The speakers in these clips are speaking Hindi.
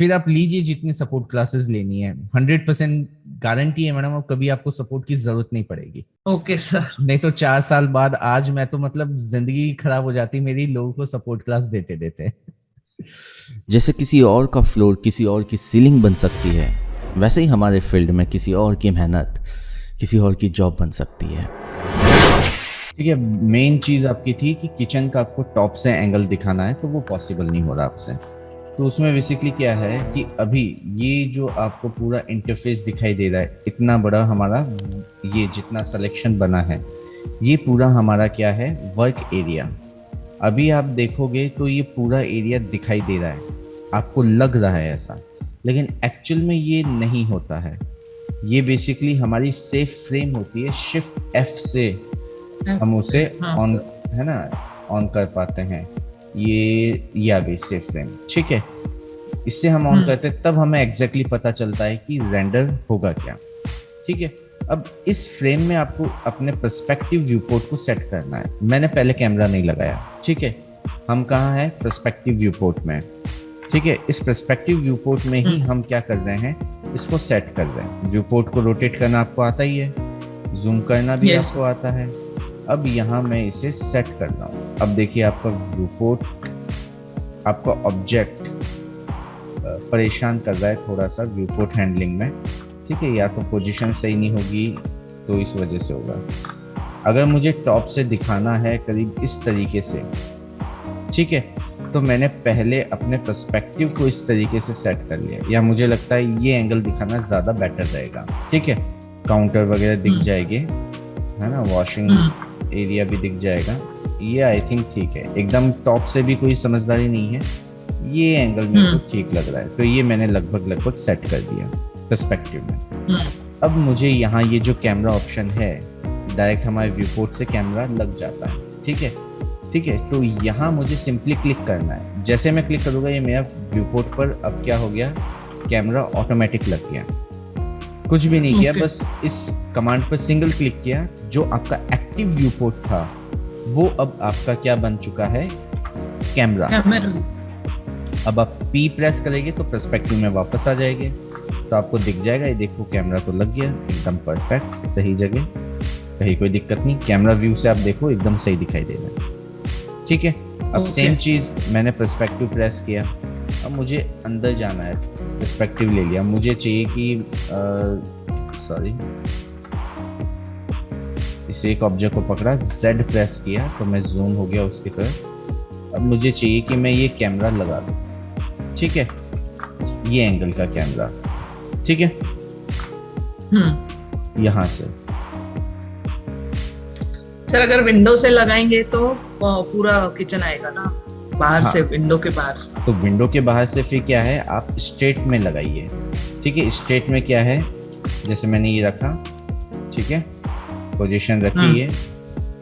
फिर आप लीजिए जितनी सपोर्ट क्लासेस लेनी है, 100% गारंटी है मैडम, अब कभी आपको सपोर्ट की जरूरत नहीं पड़ेगी। Okay sir. नहीं तो 4 साल बाद आज मैं तो मतलब जिंदगी खराब हो जाती मेरी लोगों को सपोर्ट क्लास देते देते। जैसे किसी और का फ्लोर किसी और की सीलिंग बन सकती है, वैसे ही हमारे फील्ड में किसी और की मेहनत किसी और की जॉब बन सकती है। ठीक है, मेन चीज आपकी थी कि किचन का आपको टॉप से एंगल दिखाना है, तो वो पॉसिबल नहीं हो रहा आपसे। तो उसमें बेसिकली क्या है कि अभी ये जो आपको पूरा इंटरफेस दिखाई दे रहा है, इतना बड़ा हमारा ये जितना सिलेक्शन बना है, ये पूरा हमारा क्या है, वर्क एरिया। अभी आप देखोगे तो ये पूरा एरिया दिखाई दे रहा है, आपको लग रहा है ऐसा, लेकिन एक्चुअल में ये नहीं होता है। ये बेसिकली हमारी सेफ फ्रेम होती है, शिफ्ट एफ से हम उसे हाँ ऑन, सर। है ना, ऑन कर पाते हैं। ये आ गई सेफ फ्रेम, ठीक है। इससे हम ऑन हम्म। करते हैं तब हमें एग्जैक्टली पता चलता है कि रेंडर होगा क्या। ठीक है, अब इस फ्रेम में आपको अपने पर्सपेक्टिव व्यू पोर्ट को सेट करना है। मैंने पहले कैमरा नहीं लगाया, ठीक है। हम कहाँ हैं, पर्सपेक्टिव व्यू पोर्ट में। ठीक है, इस पर्सपेक्टिव व्यू पोर्ट में ही हम क्या कर रहे हैं, इसको सेट कर रहे हैं। व्यू पोर्ट को रोटेट करना आपको आता ही है, जूम करना भी यस। आपको आता है। अब यहाँ मैं इसे सेट कर रहा हूँ। अब देखिए आपका व्यू पोर्ट, आपका ऑब्जेक्ट परेशान कर रहा है थोड़ा सा व्यू पोर्ट हैंडलिंग में। ठीक है, या तो पोजीशन सही नहीं होगी तो इस वजह से होगा। अगर मुझे टॉप से दिखाना है करीब इस तरीके से, ठीक है, तो मैंने पहले अपने पर्सपेक्टिव को इस तरीके से सेट कर लिया, या मुझे लगता है ये एंगल दिखाना ज़्यादा बेटर रहेगा। ठीक है, काउंटर वगैरह दिख जाएंगे, है ना, वॉशिंग एरिया भी दिख जाएगा। ये आई थिंक ठीक है, एकदम टॉप से भी कोई समझदारी नहीं है, ये एंगल मेरे को ठीक लग रहा है। तो ये मैंने लगभग लगभग सेट कर दिया पर्सपेक्टिव में। अब मुझे यहाँ ये जो कैमरा ऑप्शन है, डायरेक्ट हमारे व्यू पोर्ट से कैमरा लग जाता है। ठीक है, ठीक है, तो यहाँ मुझे सिंपली क्लिक करना है। जैसे मैं क्लिक करूँगा ये मेरा व्यू पोर्ट पर अब क्या हो गया, कैमरा ऑटोमेटिक लग गया। कुछ भी नहीं किया, बस इस कमांड पर सिंगल क्लिक किया, जो आपका एक्टिव व्यू पोर्ट था वो अब आपका क्या बन चुका है, कैमरा। अब आप पी प्रेस करेंगे तो पर्सपेक्टिव में वापस आ जाएंगे, तो आपको दिख जाएगा, ये देखो कैमरा तो लग गया एकदम परफेक्ट, सही जगह, कहीं कोई दिक्कत नहीं। कैमरा व्यू से आप देखो एकदम सही दिखाई दे रहा है। ठीक है, अब सेम चीज मैंने पर्सपेक्टिव प्रेस किया, अब मुझे अंदर जाना है, पर्सपेक्टिव ले लिया, मुझे चाहिए कि सॉरी, इस एक ऑब्जेक्ट को पकड़ा, Z प्रेस किया तो मैं जूम हो गया उसकी तरफ। अब मुझे चाहिए कि मैं ये कैमरा लगा दूं, ठीक है, ये एंगल का कैमरा, ठीक है, यहां से। सर अगर विंडो से लगाएंगे तो पूरा किचन आएगा ना, बाहर हाँ, से, विंडो के बाहर। तो विंडो के बाहर से फिर क्या है, आप स्ट्रेट में लगाइए। ठीक है, स्ट्रेट में क्या है, जैसे मैंने ये रखा, ठीक है, पोजीशन रखी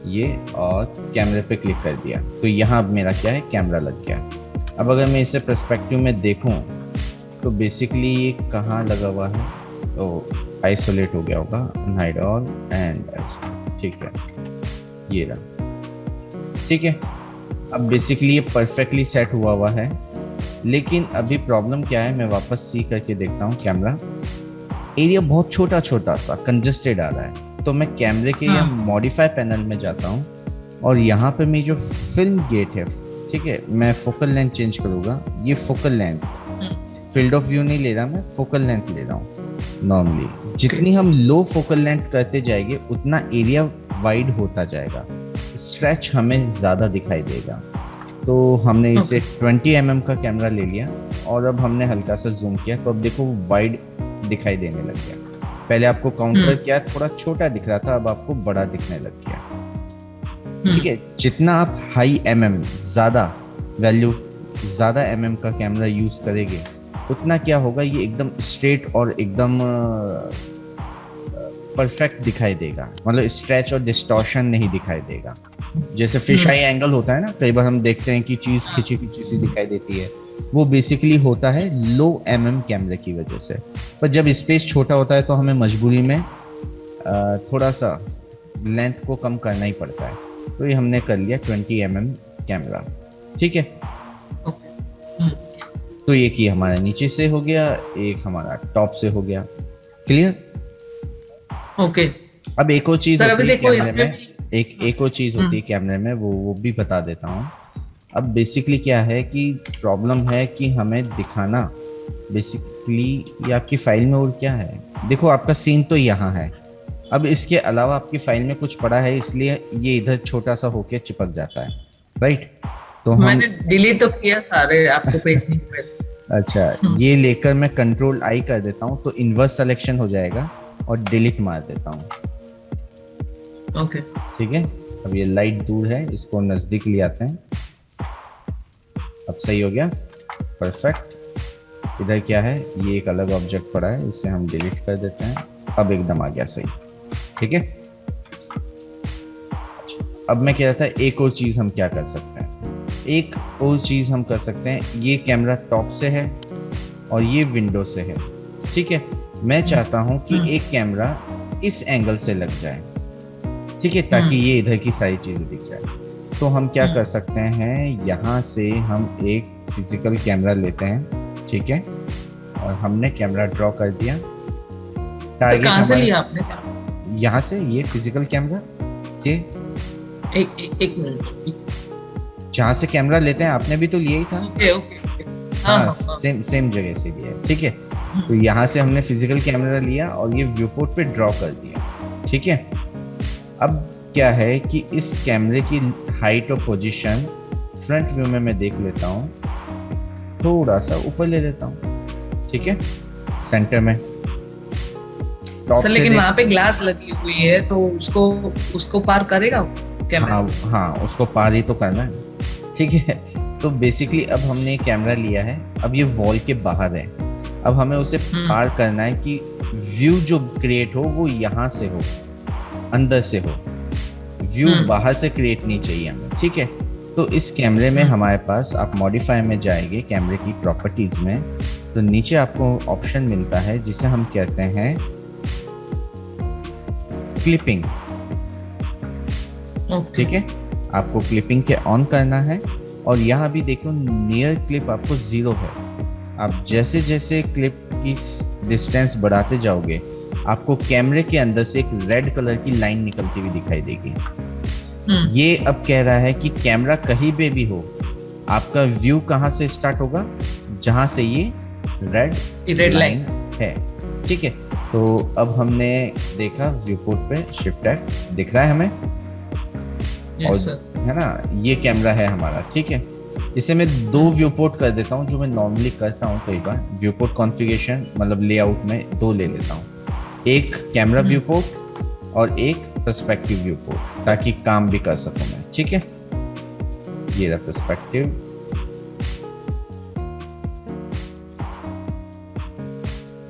ये और कैमरे पे क्लिक कर दिया, तो यहाँ अब मेरा क्या है, कैमरा लग गया। अब अगर मैं इसे पर्सपेक्टिव में देखूं तो बेसिकली ये कहाँ लगा हुआ है, तो आइसोलेट हो गया होगा, हाइड ऑल एंड, ठीक है, ये रहा। ठीक है, अब बेसिकली ये परफेक्टली सेट हुआ है। लेकिन अभी प्रॉब्लम क्या है, मैं वापस सी करके देखता हूँ, कैमरा एरिया बहुत छोटा छोटा सा कंजस्टेड आ रहा है, तो मैं कैमरे के या मॉडिफाई पैनल में जाता हूँ और यहाँ पे मेरी जो फिल्म गेट है, ठीक है, मैं फोकल लेंथ चेंज करूँगा। ये focal length, field of view नहीं ले रहा मैं, फोकल लेंथ ले रहा हूँ। नॉर्मली जितनी हम लो फोकल लेंथ करते जाएंगे उतना एरिया वाइड होता जाएगा, स्ट्रेच हमें ज़्यादा दिखाई देगा। तो हमने इसे 20 mm का कैमरा ले लिया और अब हमने हल्का सा जूम किया, तो अब देखो वाइड दिखाई देने लग गया। पहले आपको काउंटर क्या थोड़ा छोटा दिख रहा था, अब आपको बड़ा दिखने लग गया। ठीक है, जितना आप हाई mm, ज़्यादा वैल्यू, ज़्यादा mm का कैमरा यूज़ करेंगे उतना क्या होगा, ये एकदम स्ट्रेट और एकदम परफेक्ट दिखाई देगा, मतलब स्ट्रेच और डिस्टॉर्शन नहीं दिखाई देगा। जैसे फिश आई एंगल होता है ना, कई बार हम देखते हैं कि चीज खिंची खिंची सी दिखाई देती है, वो बेसिकली होता है लो mm कैमरे की वजह से। पर जब स्पेस छोटा होता है तो हमें मजबूरी में थोड़ा सा लेंथ को कम करना ही पड़ता है, तो ये हमने कर लिया 20 mm कैमरा। ठीक है, तो एक ही हमारा नीचे से हो गया, एक हमारा टॉप से हो गया। क्लियर? ओके अब एक और चीज सर, अभी होती है देखो कैमरे इसमें में, एक और चीज होती है कैमरे में, वो भी बता देता हूँ। अब बेसिकली क्या है कि प्रॉब्लम है कि हमें दिखाना बेसिकली ये आपकी फाइल में और क्या है। देखो आपका सीन तो यहाँ है, अब इसके अलावा आपकी फाइल में कुछ पड़ा है, इसलिए ये इधर छोटा सा होके चिपक जाता है, राइट? तो हम मैंने डिलीट तो किया सारे आपको भेजने के पहले। अच्छा, ये लेकर मैं कंट्रोल आई कर देता हूँ तो इन्वर्स सिलेक्शन हो जाएगा और डिलीट मार देता हूँ। ओके ठीक है, अब ये लाइट दूर है, इसको नजदीक ले आते हैं। अब सही हो गया, परफेक्ट। इधर क्या है, ये एक अलग ऑब्जेक्ट पड़ा है, इसे हम डिलीट कर देते हैं। अब एकदम आ गया सही। ठीक है, अब मैं कह रहा था एक और चीज हम क्या कर सकते हैं, एक और चीज हम कर सकते हैं। ये कैमरा टॉप से है और ये विंडो से है। ठीक है, मैं चाहता हूं कि एक कैमरा इस एंगल से लग जाए, ठीक है, ताकि ये इधर की सारी चीजें दिख जाए। तो हम क्या कर सकते हैं, यहाँ से हम एक फिजिकल कैमरा लेते हैं, ठीक है, और हमने कैमरा ड्रॉ कर दिया। सर कहाँ से लिया आपने? यहाँ से, ये फिजिकल कैमरा, ये एक मिनट, जहाँ से कैमरा लेते हैं आपने भी तो लिया ही था। ओके ओके, हाँ, सेम जगह से लिया है। ठीक है, तो यहाँ से हमने फिजिकल कैमरा लिया और ये व्यू पोर्ट पे ड्रॉ कर दिया। ठीक है, अब क्या है कि इस कैमरे की हाइट और पोजीशन फ्रंट व्यू में मैं देख लेता हूँ, थोड़ा सा ऊपर ले लेता हूँ। ठीक है, सेंटर में सर, लेकिन वहाँ पे ग्लास लगी हुई है तो उसको पार करेगा कैमरा? हाँ, उसको पार ही तो करना है। ठीक है, तो बेसिकली अब हमने कैमरा लिया है, अब ये वॉल के बाहर है, अब हमें उसे पार करना है कि व्यू जो क्रिएट हो वो यहाँ से हो, अंदर से हो, व्यू बाहर से क्रिएट नहीं चाहिए हमें। ठीक है, तो इस कैमरे में हमारे पास, आप मॉडिफाई में जाएंगे कैमरे की प्रॉपर्टीज में, तो नीचे आपको ऑप्शन मिलता है जिसे हम कहते हैं क्लिपिंग। ठीक है, आपको क्लिपिंग के ऑन करना है और यहाँ भी देखो नियर क्लिप आपको 0 है। आप जैसे जैसे क्लिप की डिस्टेंस बढ़ाते जाओगे आपको कैमरे के अंदर से एक रेड कलर की लाइन निकलती हुई दिखाई देगी। ये अब कह रहा है कि कैमरा कहीं पे भी हो, आपका व्यू कहाँ से स्टार्ट होगा, जहां से ये रेड लाइन है। ठीक है, तो अब हमने देखा व्यू पोर्ट पे शिफ्ट F दिख रहा है हमें, और है ना, ये कैमरा है हमारा। ठीक है, इसे मैं 2 व्यू पोर्ट कर देता हूँ, जो मैं नॉर्मली करता हूँ कई बार। व्यू पोर्ट कॉन्फ़िगरेशन मतलब लेआउट में 2 ले लेता हूँ, एक कैमरा व्यू पोर्ट और एक पर्सपेक्टिव व्यू पोर्ट, ताकि काम भी कर सकूं मैं। ठीक है, ये रहा पर्सपेक्टिव,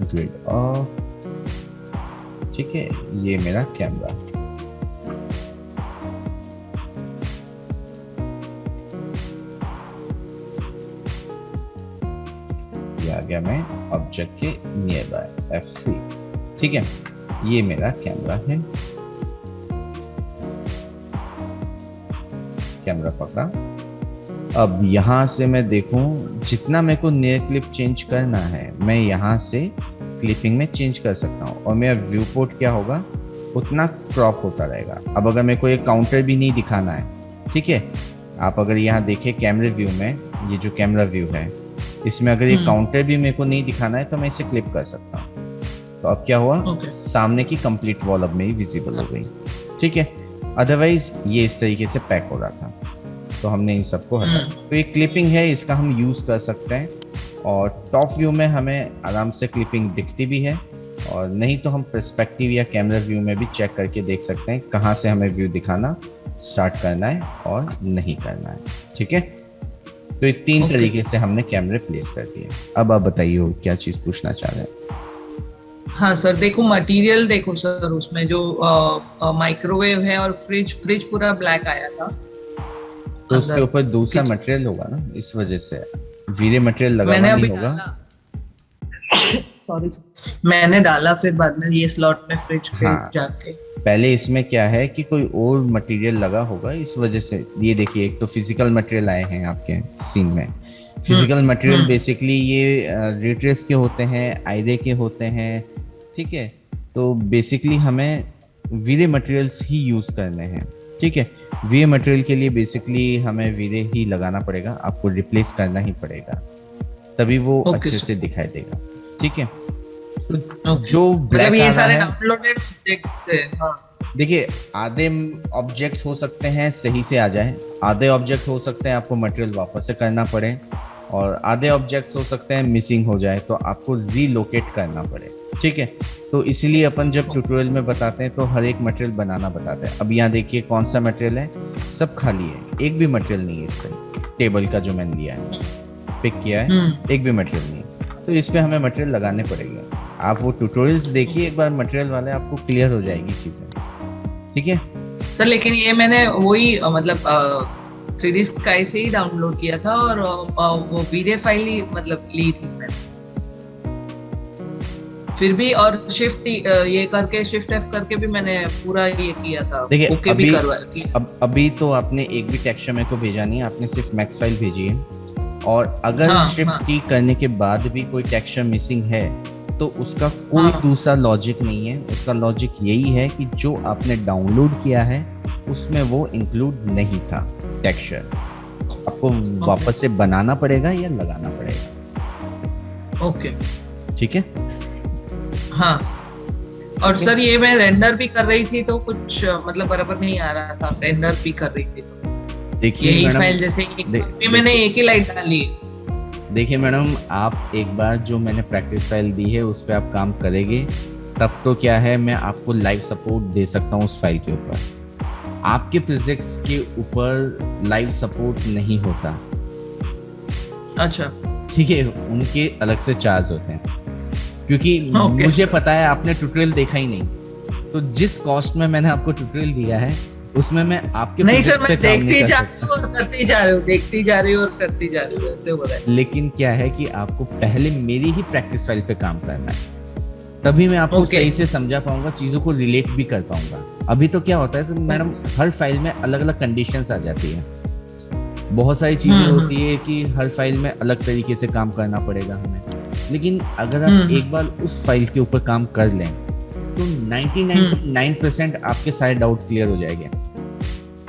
ग्रिड ऑफ। ठीक है, ये मेरा कैमरा। ये आ गया मैं ऑब्जेक्ट के नियर बाय F3। ठीक है, ये मेरा कैमरा है, कैमरा पकड़ा। अब यहाँ से मैं देखूं, जितना मेरे को नियर क्लिप चेंज करना है मैं यहाँ से क्लिपिंग में चेंज कर सकता हूँ, और मेरा व्यू पोर्ट क्या होगा उतना क्रॉप होता रहेगा। अब अगर मेरे को ये काउंटर भी नहीं दिखाना है, ठीक है, आप अगर यहाँ देखें कैमरे व्यू में, ये जो कैमरा व्यू है इसमें अगर ये काउंटर भी मेरे को नहीं दिखाना है तो मैं इसे क्लिप कर सकता हूँ। तो अब क्या हुआ, सामने की कंप्लीट वॉल अब मेरी विजिबल हो गई। ठीक है, अदरवाइज ये इस तरीके से पैक हो रहा था, तो हमने इन सबको हटा। तो ये क्लिपिंग है, इसका हम यूज कर सकते हैं, और टॉप व्यू में हमें आराम से क्लिपिंग दिखती भी है, और नहीं तो हम पर्सपेक्टिव या कैमरा व्यू में भी चेक करके देख सकते हैं कहाँ से हमें व्यू दिखाना स्टार्ट करना है और नहीं करना है। ठीक है, तो ये 3 तरीके से हमने कैमरे प्लेस कर दिए। अब आप बताइए क्या चीज पूछना चाह रहे हैं। हाँ सर, देखो मटेरियल देखो सर, उसमें जो माइक्रोवेव है और फ्रिज पूरा ब्लैक आया था, तो उसके ऊपर दूसरा मटेरियल होगा ना, इस वजह से वीरे मटेरियल लगाना नहीं होगा। सॉरी, मैंने डाला फिर बाद में ये स्लॉट में फ्रिज पे जाके। पहले इसमें क्या है कि कोई और मटेरियल लगा होगा, इस वजह से। ये देखिए, एक तो फिजिकल मटेरियल आए हैं आपके सीन में, फिजिकल मटेरियल हम्म। बेसिकली ये रिट्रेस के होते हैं, आयरे के होते हैं, ठीक है। तो बेसिकली हमें वीरे मटेरियल्स ही यूज़ करने हैं, ठीक है। वीरे मटेरियल के लिए बेसिकली हमें वीरे ही लगाना पड़ेगा, आपको रिप्लेस करना ही पड़ेगा, तभी वो Okay, अच्छे sir. से दिखाई देगा, ठीक है। तो Okay. जो मतलब ब्लैक ये आ रहा सारे है, डाउनलोडेड ऑब्जेक्ट्स है। हाँ। देखिए आधे ऑब्जेक्ट्स हो सकते हैं सही से आ जाए, आधे ऑब्जेक्ट हो सकते हैं आपको मटेरियल वापस से करना पड़े, और आधे ऑब्जेक्ट्स हो सकते हैं मिसिंग हो जाए तो आपको रीलोकेट करना पड़े, ठीक है। तो इसीलिए अपन जब ट्यूटोरियल में बताते हैं तो हर एक मटेरियल बनाना बताते हैं। अब यहाँ देखिए कौन सा मटेरियल है, सब खाली है, एक भी मटेरियल नहीं है इस पर। टेबल का जो मैंने लिया है, पिक किया है, एक भी मटेरियल नहीं है, तो इस पे हमें मटेरियल लगाने पड़ेंगे। आप वो ट्यूटोरियल्स देखिए एक बार मटेरियल वाले, आपको क्लियर हो जाएगी चीज़ें, ठीक है। सर लेकिन ये मैंने वही मतलब 3D स्काई से ही डाउनलोड किया था, और वो वीडियो फाइल ही मतलब ली थी मैंने फिर भी, और शिफ्ट ये करके शिफ्ट F करके भी मैंने पूरा ये किया था। देखिए ओके भी करवाया कि अभी तो आपने एक भी टेक्सचर मेरे को भेजा नहीं है, आपने सिर्फ मैक्स फाइल भेजी है। और अगर शिफ्ट की करने के बाद भी कोई टेक्सचर मिसिंग है तो उसका कोई दूसरा लॉजिक नहीं है। उसका लॉजिक यही है कि जो आपने डाउनलोड किया है उसमें वो इंक्लूड नहीं था टेक्सचर, आपको वापस से बनाना पड़ेगा या लगाना पड़ेगा। ओके, ठीक है। हाँ। और सर ये मैं रेंडर भी कर रही थी तो कुछ मतलब बराबर नहीं आ रहा था, रेंडर भी कर रही थी तो देखिए यही मैडम, फाइल जैसे मैंने एक ही लाइट डाली है। देखिए मैडम, आप एक बार जो मैंने प्रैक्टिस फाइल दी है उस पर आप काम करेंगे तब तो क्या है, मैं आपको लाइव सपोर्ट दे सकता हूँ उस फाइल के ऊपर। आपके प्रोजेक्ट्स के ऊपर लाइव सपोर्ट नहीं होता, अच्छा ठीक है, उनके अलग से चार्ज होते हैं। क्योंकि मुझे पता है आपने ट्यूटोरियल देखा ही नहीं, तो जिस कॉस्ट में मैंने आपको ट्यूटोरियल दिया है उसमें मैं आपके नहीं सर, मैं देखती जा रही हूँ और करती जा रही हूँ, देखती जा रही हूँ और करती जा रही हूँ, ऐसे हो रहा है। लेकिन क्या है कि आपको पहले मेरी ही प्रैक्टिस फाइल पे काम करना है, तभी मैं आपको सही से समझा पाऊंगा, चीजों को रिलेट भी कर पाऊंगा। अभी तो क्या होता है मैडम, हर फाइल में अलग अलग कंडीशंस आ जाती है, बहुत सारी चीजें होती है कि हर फाइल में अलग तरीके से काम करना पड़ेगा हमें। लेकिन अगर आप एक बार उस फाइल के ऊपर काम कर लें तो 99% आपके सारे डाउट क्लियर हो जाएंगे।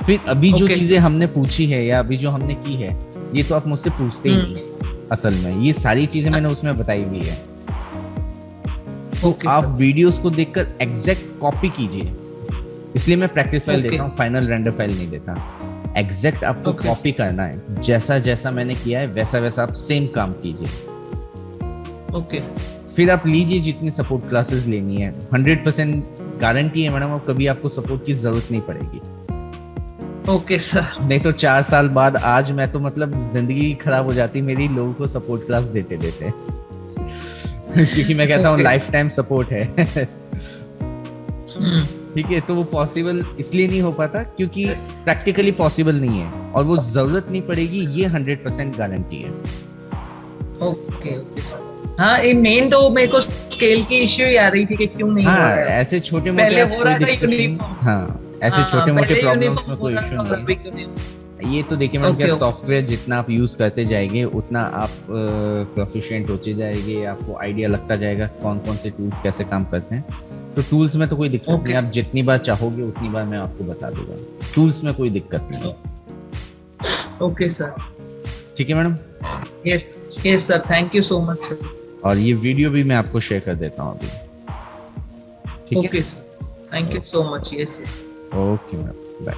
फिर अभी जो चीजें हमने पूछी है या अभी जो हमने की है, ये तो आप मुझसे पूछते ही नहीं। असल में ये सारी चीजें मैंने उसमें बताई हुई है। तो आप वीडियोस को देखकर एग्जैक्ट कॉपी कीजिए, इसलिए मैं प्रैक्टिस फाइल देता हूँ, फाइनल रेंडर फाइल नहीं देता। एग्जैक्ट आपको कॉपी करना है, जैसा जैसा मैंने किया है वैसा वैसा आप सेम काम कीजिए। फिर आप लीजिए जितनी सपोर्ट क्लासेस लेनी है, 100% गारंटी है मैडम, अब कभी आपको सपोर्ट की जरूरत नहीं पड़ेगी। Okay sir. नहीं तो 4 साल बाद आज मैं तो मतलब जिंदगी खराब हो जाती मेरी लोगों को सपोर्ट क्लास देते देते क्योंकि मैं कहता हूँ लाइफ टाइम सपोर्ट है ठीक है। तो वो पॉसिबल इसलिए नहीं हो पाता क्योंकि प्रैक्टिकली पॉसिबल नहीं है, और वो जरूरत नहीं पड़ेगी, ये 100% गारंटी है। Okay sir. हाँ, ये मेन तो मेरे को स्केल की इश्यू ही आ रही थी कि क्यों नहीं हो रहा है। ऐसे छोटे मोटे पहले हो रहा था यूनिफॉर्म, हाँ ऐसे छोटे मोटे प्रॉब्लम्स में कोई इशू नहीं है। ये तो देखिए मैडम, क्या सॉफ्टवेयर जितना आप यूज करते जाएंगे उतना आप प्रोफिशिएंट होते जाएंगे, आपको आइडिया लगता जाएगा कौन कौन से टूल्स कैसे काम करते हैं। तो टूल्स में तो कोई दिक्कत नहीं, आप जितनी बार चाहोगे उतनी बार मैं आपको बता दूंगा, टूल्स में कोई दिक्कत नहीं। ओके सर, ठीक है madam. Yes sir, thank you so much sir. और ये वीडियो भी मैं आपको शेयर कर देता हूँ अभी, ठीक है। Okay sir, thank you so much. Yes okay madam, bye.